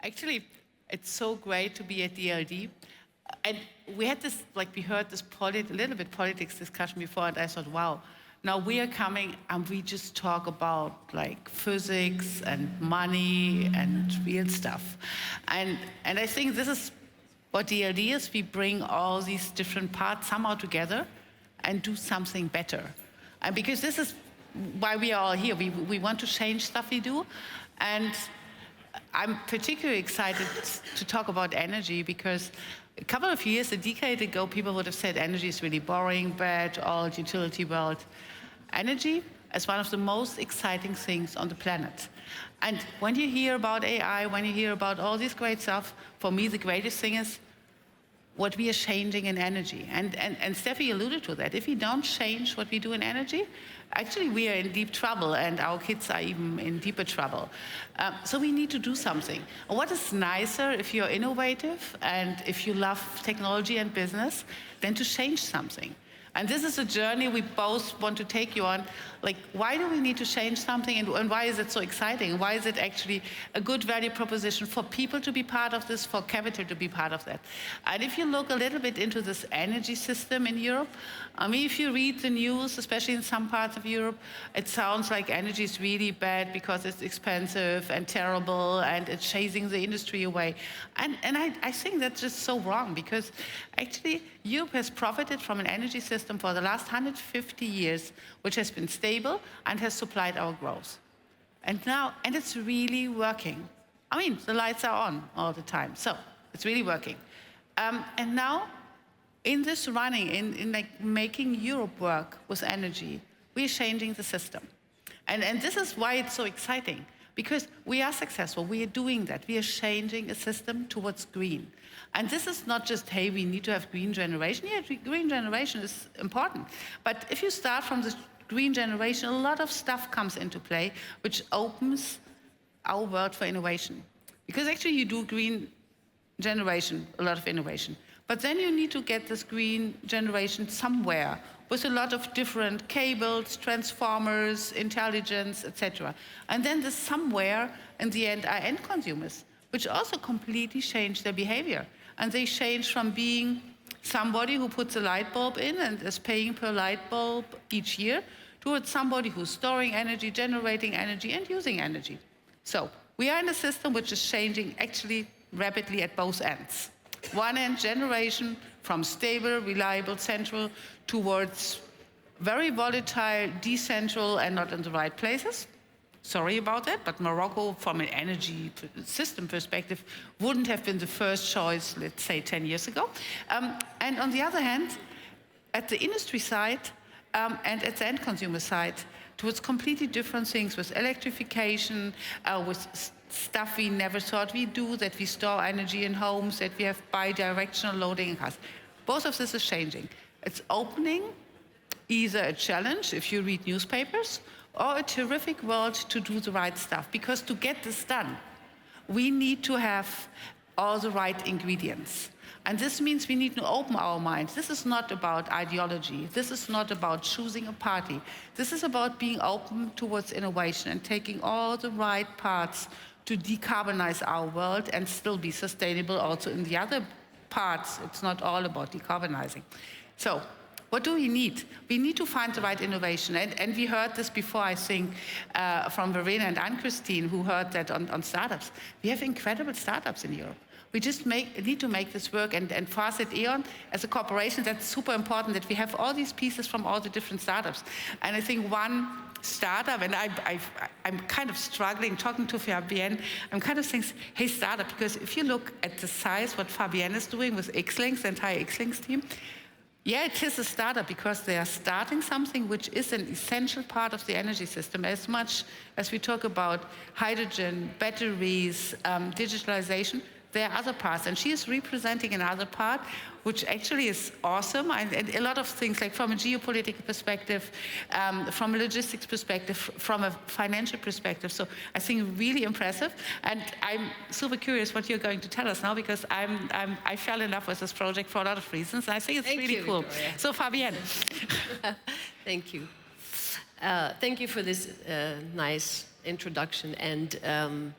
Actually, it's so great to be at DLD. And we had this, we heard this a little bit politics discussion before, and I thought, wow, now we are coming and we just talk about physics and money and real stuff. And I think this is what DLD is. We bring all these different parts somehow together and do something better. And because this is why we are all here. We want to change stuff we do. And I'm particularly excited to talk about energy because a couple of years, a decade ago, people would have said energy is really boring, bad, old, utility world. Energy is one of the most exciting things on the planet. And when you hear about AI, when you hear about all this great stuff, for me, the greatest thing is what we are changing in energy. And Steffi alluded to that. If we don't change what we do in energy, actually we are in deep trouble, and our kids are even in deeper trouble. So we need to do something. And what is nicer if you're innovative and if you love technology and business than to change something? And this is a journey we both want to take you on. Why do we need to change something, and why is it so exciting? Why is it actually a good value proposition for people to be part of this, for capital to be part of that? And if you look a little bit into this energy system in Europe, I mean, if you read the news, especially in some parts of Europe, it sounds like energy is really bad because it's expensive and terrible and it's chasing the industry away. And I think that's just so wrong, because actually Europe has profited from an energy system for the last 150 years, which has been stable and has supplied our growth. And it's really working. I mean, the lights are on all the time, so it's really working. And now, in this running, in making Europe work with energy, we're changing the system. And this is why it's so exciting, because we are successful, we are doing that. We are changing a system towards green. And this is not just, hey, we need to have green generation. Yeah, green generation is important. But if you start from the green generation, a lot of stuff comes into play, which opens our world for innovation. Because actually you do green generation, a lot of innovation. But then you need to get this green generation somewhere with a lot of different cables, transformers, intelligence, etc. And then this somewhere, in the end, are end consumers, which also completely change their behavior. And they change from being somebody who puts a light bulb in and is paying per light bulb each year towards somebody who's storing energy, generating energy, and using energy. So we are in a system which is changing actually rapidly at both ends. One end, generation from stable, reliable, central towards very volatile, decentral, and not in the right places. Sorry about that, but Morocco, from an energy system perspective, wouldn't have been the first choice, let's say, 10 years ago. And on the other hand, at the industry side and at the end consumer side, towards completely different things with electrification, with stuff we never thought we'd do, that we store energy in homes, that we have bi-directional loading in cars. Both of this is changing. It's opening either a challenge, if you read newspapers, or a terrific world to do the right stuff. Because to get this done, we need to have all the right ingredients. And this means we need to open our minds. This is not about ideology. This is not about choosing a party. This is about being open towards innovation and taking all the right parts to decarbonize our world and still be sustainable also in the other parts. It's not all about decarbonizing. So what do we need? We need to find the right innovation. And we heard this before, I think, from Verena and Ann-Christine, who heard that on startups. We have incredible startups in Europe. We just need to make this work. And for us at E.ON, as a corporation, that's super important that we have all these pieces from all the different startups. And I think one startup, and I'm kind of struggling talking to Fabienne, I'm kind of saying, hey, startup, because if you look at the size, what Fabienne is doing with Xlinks, the entire Xlinks team, yeah, it is a startup because they are starting something which is an essential part of the energy system. As much as we talk about hydrogen, batteries, digitalization, there are other parts. And she is representing another part, which actually is awesome. And a lot of things, like from a geopolitical perspective, from a logistics perspective, from a financial perspective. So I think really impressive. And I'm super curious what you're going to tell us now, because I fell in love with this project for a lot of reasons. And I think it's really cool. Victoria. So Fabienne. Thank you. Thank you for this nice introduction. And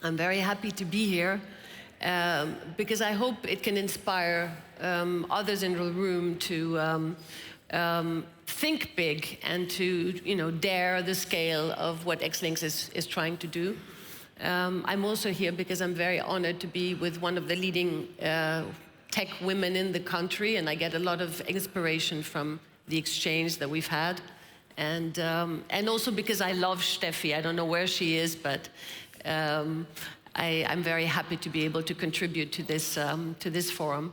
I'm very happy to be here because I hope it can inspire others in the room to think big and to dare the scale of what Xlinks is trying to do. I'm also here because I'm very honored to be with one of the leading tech women in the country, and I get a lot of inspiration from the exchange that we've had. And also because I love Steffi. I don't know where she is, but I'm very happy to be able to contribute to this forum.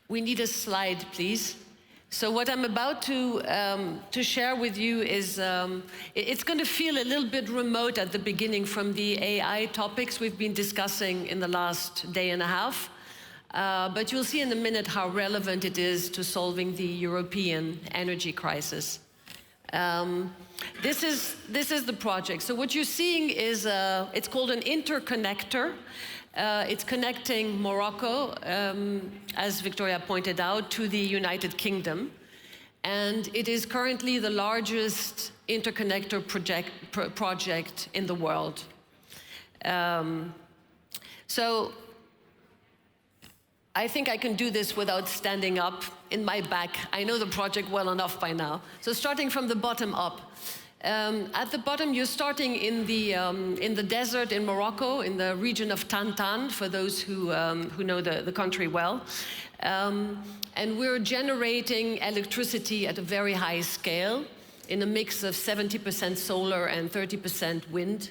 We need a slide, please. So what I'm about to share with you is, it's going to feel a little bit remote at the beginning from the AI topics we've been discussing in the last day and a half. But you'll see in a minute how relevant it is to solving the European energy crisis. This is the project. So what you're seeing is, it's called an interconnector. It's connecting Morocco, as Victoria pointed out, to the United Kingdom. And it is currently the largest interconnector project in the world. So I think I can do this without standing up in my back. I know the project well enough by now. So starting from the bottom up. At the bottom, you're starting in the desert in Morocco, in the region of Tantan, for those who know the country well. And we're generating electricity at a very high scale in a mix of 70% solar and 30% wind.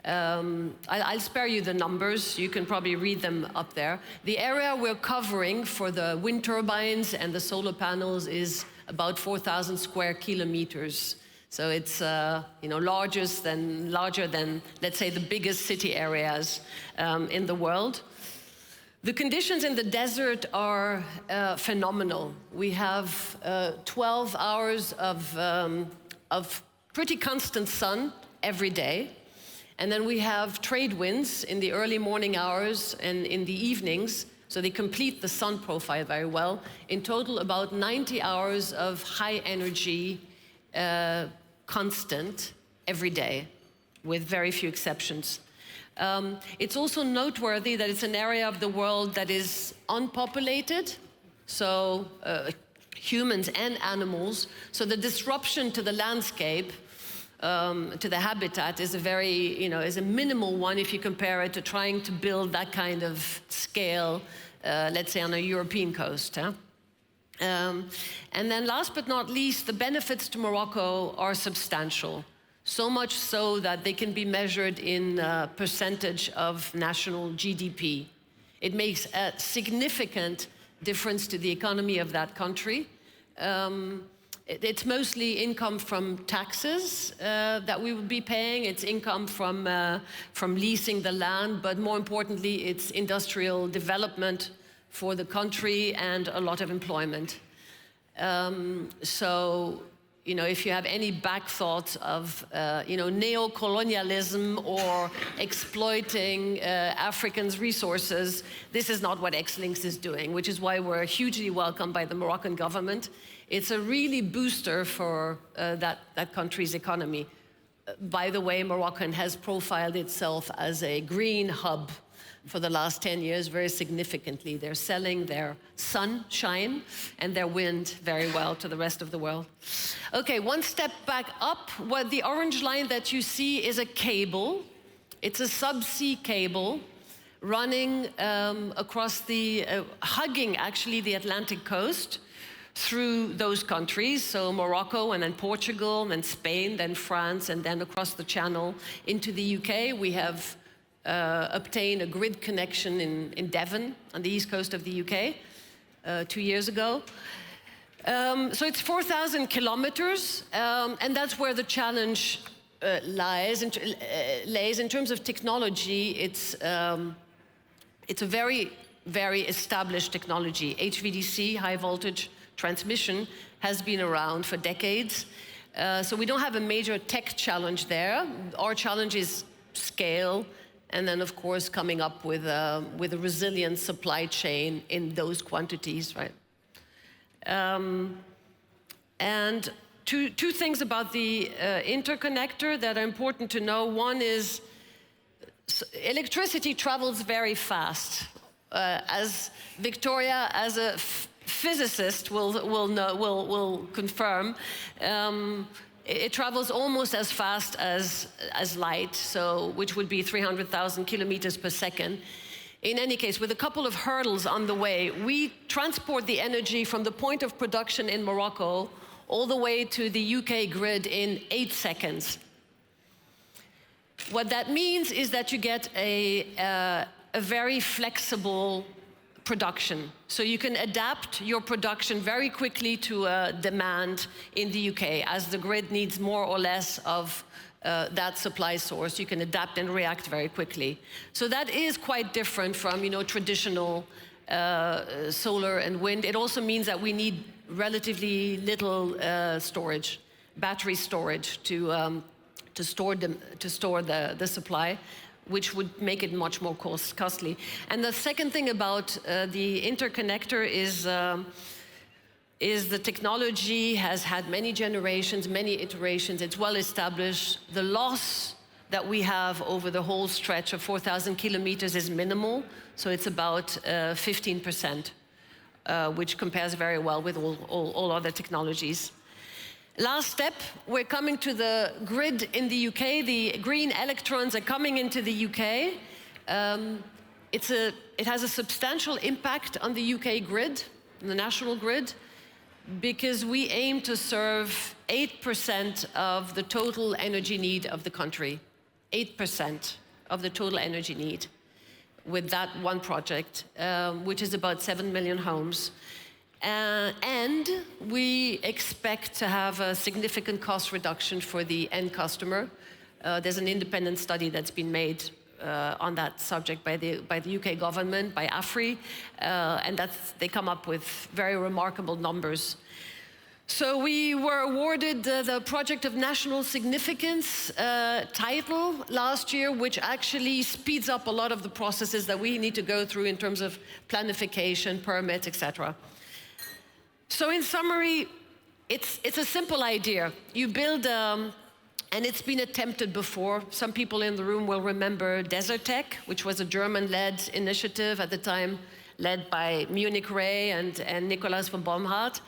I'll spare you the numbers. You can probably read them up there. The area we're covering for the wind turbines and the solar panels is about 4,000 square kilometers. So it's larger than, let's say, the biggest city areas in the world. The conditions in the desert are phenomenal. We have 12 hours of pretty constant sun every day. And then we have trade winds in the early morning hours and in the evenings. So they complete the sun profile very well. In total, about 90 hours of high energy constant every day, with very few exceptions. It's also noteworthy that it's an area of the world that is unpopulated, so humans and animals. So the disruption to the landscape, to the habitat, is a very, is a minimal one if you compare it to trying to build that kind of scale, let's say on a European coast. Huh? And then last but not least, the benefits to Morocco are substantial. So much so that they can be measured in percentage of national GDP. It makes a significant difference to the economy of that country. It's mostly income from taxes that we would be paying. It's income from leasing the land, but more importantly, it's industrial development for the country and a lot of employment. So, if you have any back thoughts of, neo-colonialism or exploiting Africans' resources, this is not what Xlinks is doing, which is why we're hugely welcomed by the Moroccan government. It's a really booster for that country's economy. By the way, Morocco has profiled itself as a green hub for the last 10 years, very significantly. They're selling their sunshine and their wind very well to the rest of the world. Okay, one step back up. What the orange line that you see is a cable. It's a subsea cable running across hugging actually the Atlantic coast through those countries, so Morocco and then Portugal and Spain, then France, and then across the channel into the UK. We have obtained a grid connection in Devon on the east coast of the UK 2 years ago. So it's 4,000 kilometers, and that's where the challenge lies in terms of technology. It's a very, very established technology. HVDC, high voltage transmission, has been around for decades. So we don't have a major tech challenge there. Our challenge is scale, and then, of course, coming up with a resilient supply chain in those quantities, right? And two things about the interconnector that are important to know. One is electricity travels very fast. As Victoria, as a physicist, will confirm. It travels almost as fast as light, so which would be 300,000 kilometers per second. In any case, with a couple of hurdles on the way, we transport the energy from the point of production in Morocco all the way to the UK grid in 8 seconds. What that means is that you get a very flexible production. So you can adapt your production very quickly to demand in the UK. As the grid needs more or less of that supply source, you can adapt and react very quickly. So that is quite different from, traditional solar and wind. It also means that we need relatively little storage, battery storage, to store the supply, which would make it much more costly. And the second thing about the interconnector is the technology has had many generations, many iterations. It's well established. The loss that we have over the whole stretch of 4,000 kilometers is minimal, so it's about 15%, which compares very well with all other technologies. Last step, we're coming to the grid in the UK. The green electrons are coming into the UK. It has a substantial impact on the UK grid, the national grid, because we aim to serve 8% of the total energy need of the country. 8% of the total energy need with that one project, which is about 7 million homes. And we expect to have a significant cost reduction for the end customer. There's an independent study that's been made on that subject by the UK government, by AFRI, and they come up with very remarkable numbers. So we were awarded the Project of National Significance title last year, which actually speeds up a lot of the processes that we need to go through in terms of planification, permits, etc. So in summary, it's a simple idea. You build, and it's been attempted before. Some people in the room will remember Desertec, which was a German-led initiative at the time, led by Munich Re and Nicolas von Bomhard.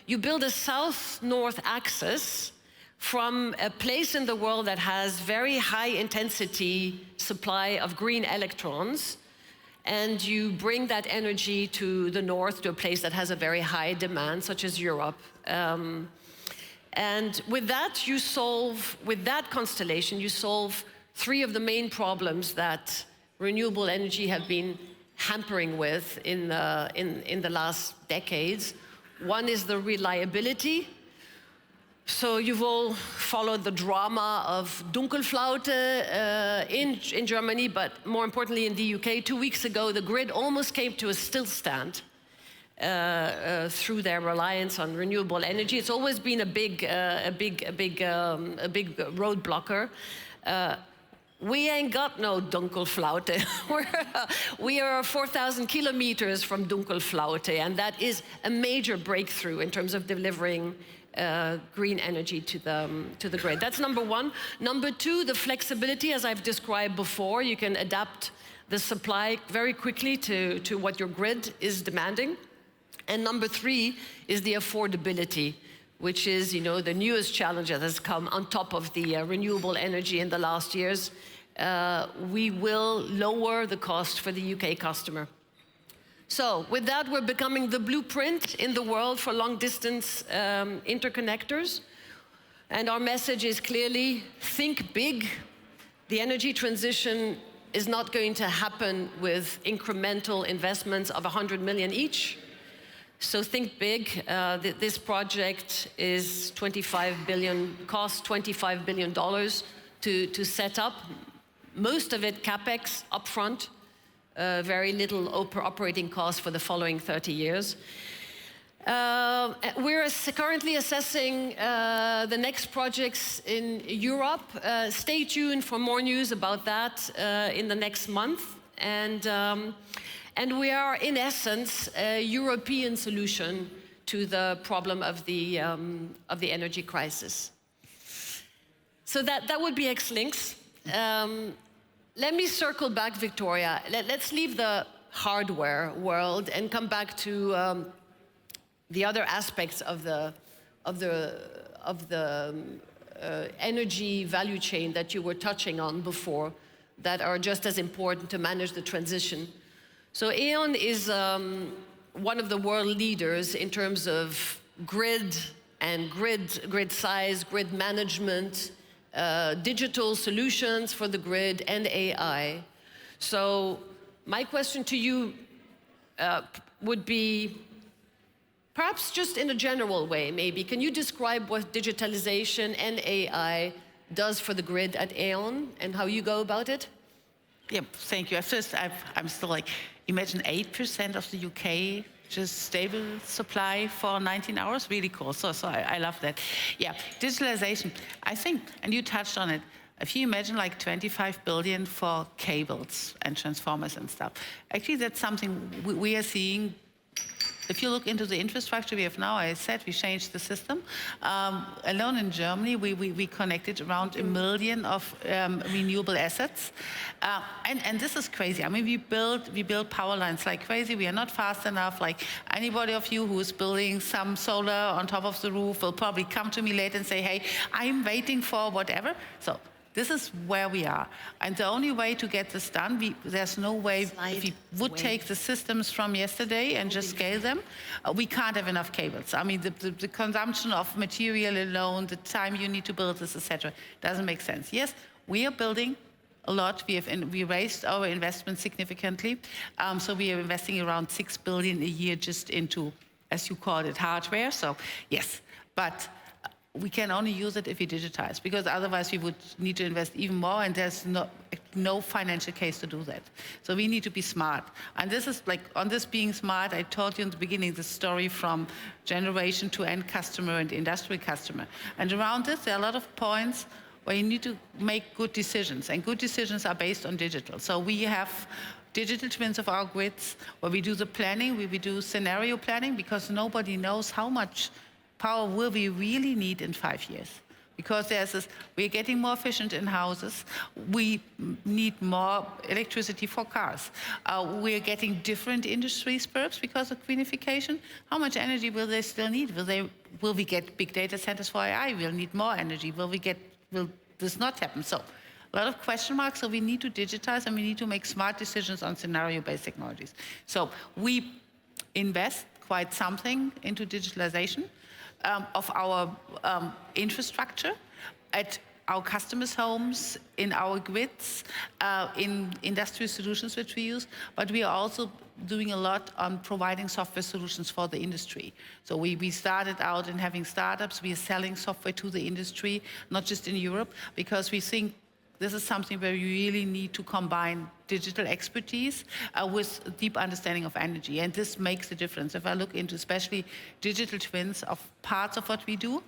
You build a south-north axis from a place in the world that has very high intensity supply of green electrons, and you bring that energy to the north, to a place that has a very high demand, such as Europe. And with that, with that constellation, you solve 3 of the main problems that renewable energy have been hampering with in the last decades. One is the reliability. So you've all followed the drama of Dunkelflaute in Germany, but more importantly in the UK. 2 weeks ago, the grid almost came to a stillstand through their reliance on renewable energy. It's always been a big road blocker. We ain't got no Dunkelflaute. We are 4,000 kilometers from Dunkelflaute, and that is a major breakthrough in terms of delivering green energy to the grid. That's number 1. Number 2, the flexibility, as I've described before. You can adapt the supply very quickly to what your grid is demanding. And number 3 is the affordability, which is, the newest challenge that has come on top of the renewable energy in the last years. We will lower the cost for the UK customer. So with that, we're becoming the blueprint in the world for long-distance interconnectors. And our message is clearly, think big. The energy transition is not going to happen with incremental investments of 100 million each. So think big. This project is $25 billion, costs $25 billion to set up. Most of it CapEx upfront. Very little operating costs for the following 30 years. We're currently assessing the next projects in Europe. Stay tuned for more news about that in the next month. And we are, in essence, a European solution to the problem of the energy crisis. So that would be Xlinks. Let me circle back, Victoria. Let's leave the hardware world and come back to the other aspects of the energy value chain that you were touching on before, that are just as important to manage the transition. So E.ON is one of the world leaders in terms of grid and grid size, grid management, digital solutions for the grid, and AI. So my question to you would be, perhaps just in a general way, maybe, can you describe what digitalization and AI does for the grid at E.ON and how you go about it? Yeah, thank you. At first, I'm still like, imagine 8% of the UK, just stable supply for 19 hours, really cool. So I love that. Yeah, digitalization, I think, and you touched on it, if you imagine like 25 billion for cables and transformers and stuff, actually that's something we are seeing. If you look into the infrastructure we have now, I said we changed the system. Alone in Germany, we connected around 1 million of renewable assets. And this is crazy. I mean, we build power lines like crazy. We are not fast enough. Like anybody of you who is building some solar on top of the roof will probably come to me later and say, hey, I'm waiting for whatever. So this is where we are. And the only way to get this done, there's no way, if we would take the systems from yesterday and just scale them, we can't have enough cables. I mean, the consumption of material alone, the time you need to build this, etc., doesn't make sense. Yes, we are building a lot. We raised our investment significantly. So we are investing around 6 billion a year just into, as you called it, hardware. So yes, but we can only use it if we digitize, because otherwise we would need to invest even more, and there's no financial case to do that. So we need to be smart. And this is like, on this being smart, I told you in the beginning the story from generation to end customer and industrial customer. And around this, there are a lot of points where you need to make good decisions, and good decisions are based on digital. So we have digital twins of our grids, where we do the planning, we do scenario planning, because nobody knows how much power will we really need in 5 years. Because there's this, we're getting more efficient in houses, we need more electricity for cars. We're getting different industries perhaps because of greenification. How much energy will they still need? Will we get big data centers for AI? We'll need more energy. Will this not happen? So a lot of question marks, so we need to digitize and we need to make smart decisions on scenario-based technologies. So we invest quite something into digitalization of our infrastructure at our customers' homes, in our grids, in industrial solutions which we use, but we are also doing a lot on providing software solutions for the industry. So we started out in having startups, we are selling software to the industry, not just in Europe, because we think this is something where you really need to combine digital expertise with a deep understanding of energy. And this makes a difference. If I look into especially digital twins of parts of what we do,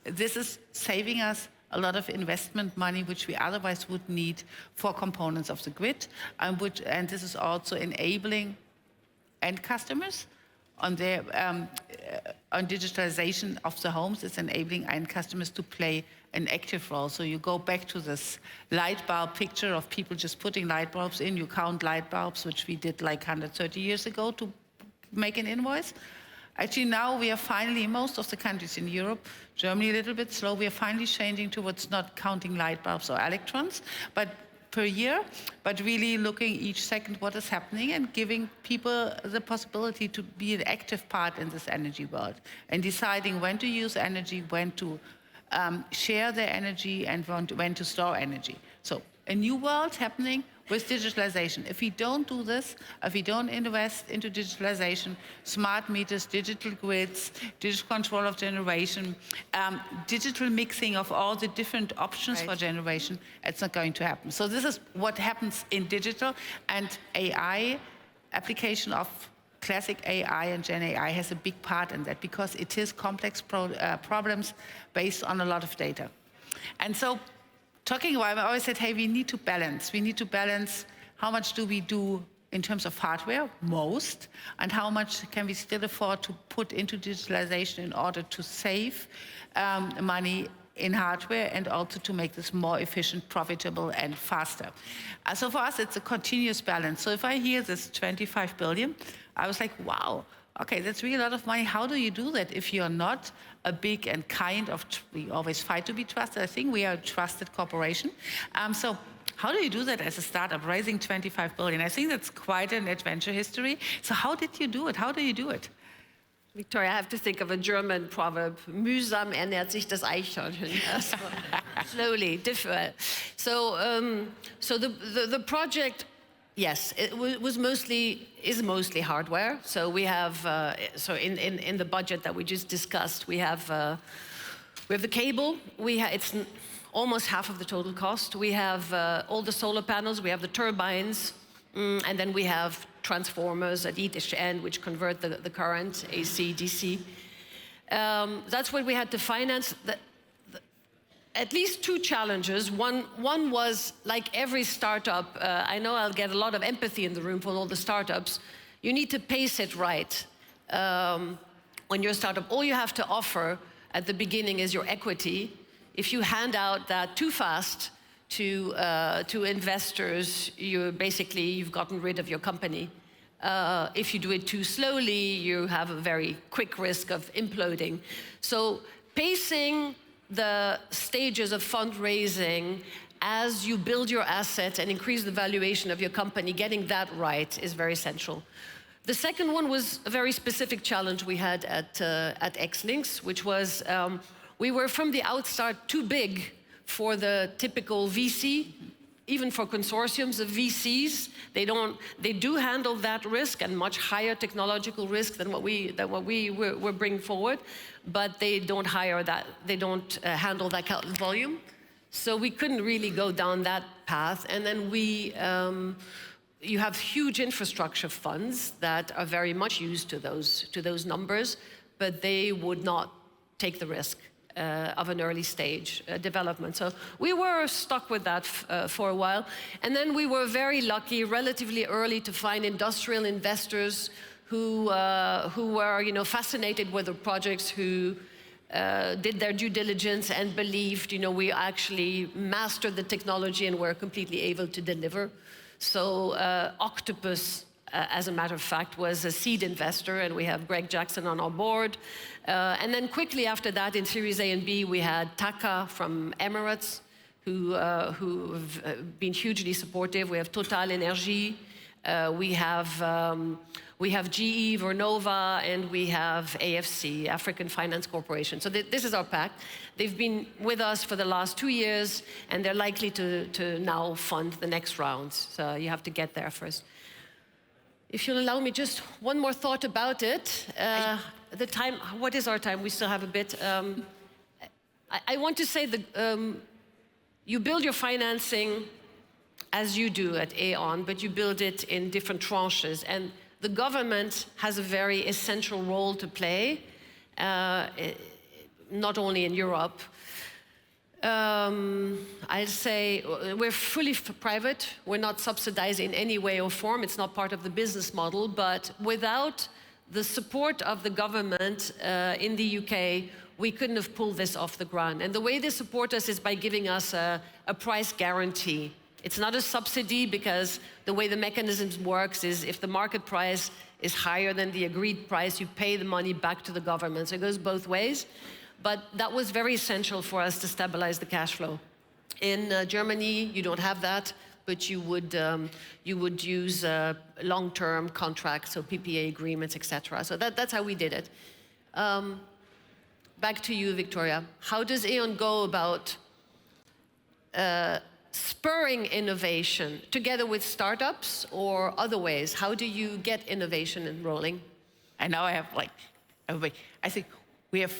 this is saving us a lot of investment money, which we otherwise would need for components of the grid, and this is also enabling end customers on their on digitalization of the homes. It's enabling end customers to play an active role. So you go back to this light bulb picture of people just putting light bulbs in. You count light bulbs, which we did like 130 years ago to make an invoice. Actually, now we are finally, in most of the countries in Europe, Germany a little bit slow, we are finally changing towards not counting light bulbs or electrons, but per year, but really looking each second what is happening and giving people the possibility to be an active part in this energy world and deciding when to use energy, when to share their energy, and when to store energy. So a new world happening with digitalization. If we don't do this, if we don't invest into digitalization, smart meters, digital grids, digital control of generation, digital mixing of all the different options for generation, it's not going to happen. So this is what happens in digital, and AI, application of classic AI and Gen AI has a big part in that, because it is complex problems based on a lot of data. And so talking about, I always said, hey, we need to balance. We need to balance how much do we do in terms of hardware? Most. And how much can we still afford to put into digitalization in order to save money in hardware and also to make this more efficient, profitable, and faster? So for us, it's a continuous balance. So if I hear this 25 billion, I was like, wow, okay, that's really a lot of money. How do you do that if you're not a big and kind of, we always fight to be trusted. I think we are a trusted corporation. So how do you do that as a startup, raising 25 billion? I think that's quite an adventure history. So how did you do it? How do you do it? Victoria, I have to think of a German proverb, mühsam ernährt sich das Eichhörnchen. Slowly, different. So, the project, yes, it is mostly hardware. So we have, in the budget that we just discussed, we have the cable. It's almost half of the total cost. We have all the solar panels. We have the turbines, and then we have transformers at each end, which convert the current, AC, DC. That's what we had to finance. At least two challenges. One was, like every startup, I know I'll get a lot of empathy in the room for all the startups. You need to pace it right. When you're a startup, all you have to offer at the beginning is your equity. If you hand out that too fast to investors, you've gotten rid of your company. If you do it too slowly, you have a very quick risk of imploding. So pacing the stages of fundraising as you build your assets and increase the valuation of your company, getting that right is very central. The second one was a very specific challenge we had at Xlinks, which was we were from the outstart too big for the typical VC, even for consortiums of VCs. They do handle that risk and much higher technological risk than what we were bringing forward, but they don't handle that kind of volume. So we couldn't really go down that path. And then you have huge infrastructure funds that are very much used to those numbers, but they would not take the risk of an early stage development. So we were stuck with that for a while. And then we were very lucky, relatively early, to find industrial investors who were fascinated with the projects, who did their due diligence and believed we actually mastered the technology and were completely able to deliver. So Octopus, as a matter of fact, was a seed investor, and we have Greg Jackson on our board. And then quickly after that, in Series A and B, we had Taka from Emirates, who have been hugely supportive. We have Total Energy, we have GE, Vernova, and we have AFC, African Finance Corporation. So this is our pack. They've been with us for the last 2 years, and they're likely to now fund the next rounds. So you have to get there first. If you'll allow me just one more thought about it. The time, what is our time? We still have a bit. I want to say that you build your financing as you do at E.ON, but you build it in different tranches. And the government has a very essential role to play, not only in Europe. I'll say we're fully private. We're not subsidized in any way or form. It's not part of the business model. But without the support of the government in the UK, we couldn't have pulled this off the ground. And the way they support us is by giving us a price guarantee. It's not a subsidy, because the way the mechanism works is if the market price is higher than the agreed price, you pay the money back to the government. So it goes both ways. But that was very essential for us to stabilize the cash flow. In Germany, you don't have that, but you would use long-term contracts, so PPA agreements, etc. So that's how we did it. Back to you, Victoria. How does E.ON go about spurring innovation together with startups or other ways? How do you get innovation and rolling? And now I have everybody. I think we have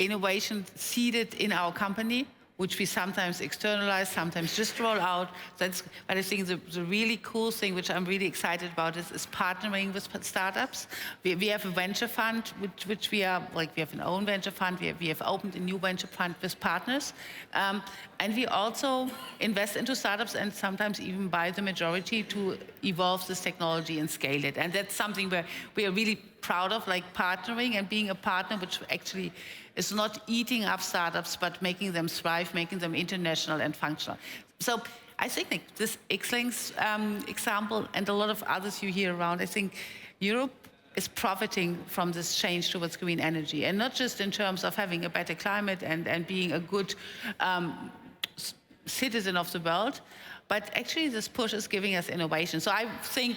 innovation seeded in our company. which we sometimes externalize, sometimes just roll out. But I think the really cool thing, which I'm really excited about, is partnering with startups. We have a venture fund, which we are, like, we have an own venture fund. We have opened a new venture fund with partners. And we also invest into startups and sometimes even buy the majority to evolve this technology and scale it. And that's something where we are really proud of, like partnering and being a partner, which actually is not eating up startups, but making them thrive, making them international and functional. So I think like, this Xlinks example and a lot of others you hear around, I think Europe is profiting from this change towards green energy, and not just in terms of having a better climate and being a good citizen of the world, but actually this push is giving us innovation. So I think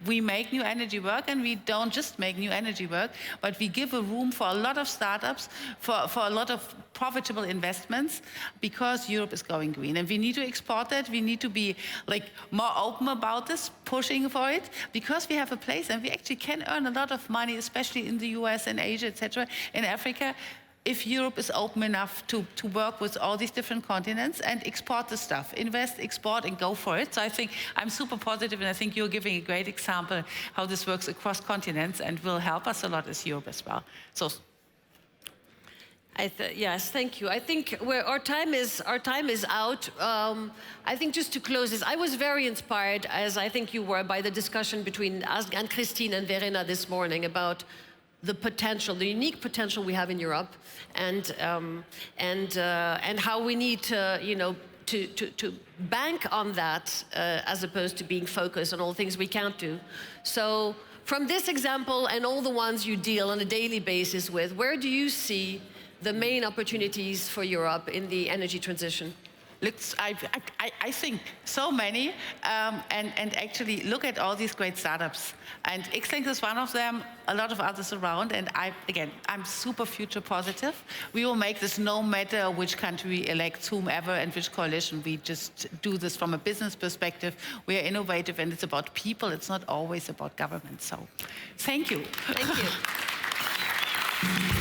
we make new energy work, and we don't just make new energy work, but we give a room for a lot of startups, for a lot of profitable investments, because Europe is going green. And we need to export that. We need to be like more open about this, pushing for it, because we have a place and we actually can earn a lot of money, especially in the US and Asia, etc., in Africa, if Europe is open enough to work with all these different continents and export the stuff, invest, export, and go for it. So I think I'm super positive, and I think you're giving a great example how this works across continents and will help us a lot as Europe as well. So. Yes, thank you. I think our time is out. I think just to close this, I was very inspired, as I think you were, by the discussion between Anne-Christine and Verena this morning about the potential, the unique potential we have in Europe, and how we need to, you know, to bank on that as opposed to being focused on all the things we can't do. So from this example and all the ones you deal on a daily basis with, where do you see the main opportunities for Europe in the energy transition? Look, I think so many, and actually look at all these great startups. And Xlinks is one of them, a lot of others around, and I'm super future positive. We will make this no matter which country elects whomever and which coalition. We just do this from a business perspective. We are innovative, and it's about people. It's not always about government. So thank you. Thank you.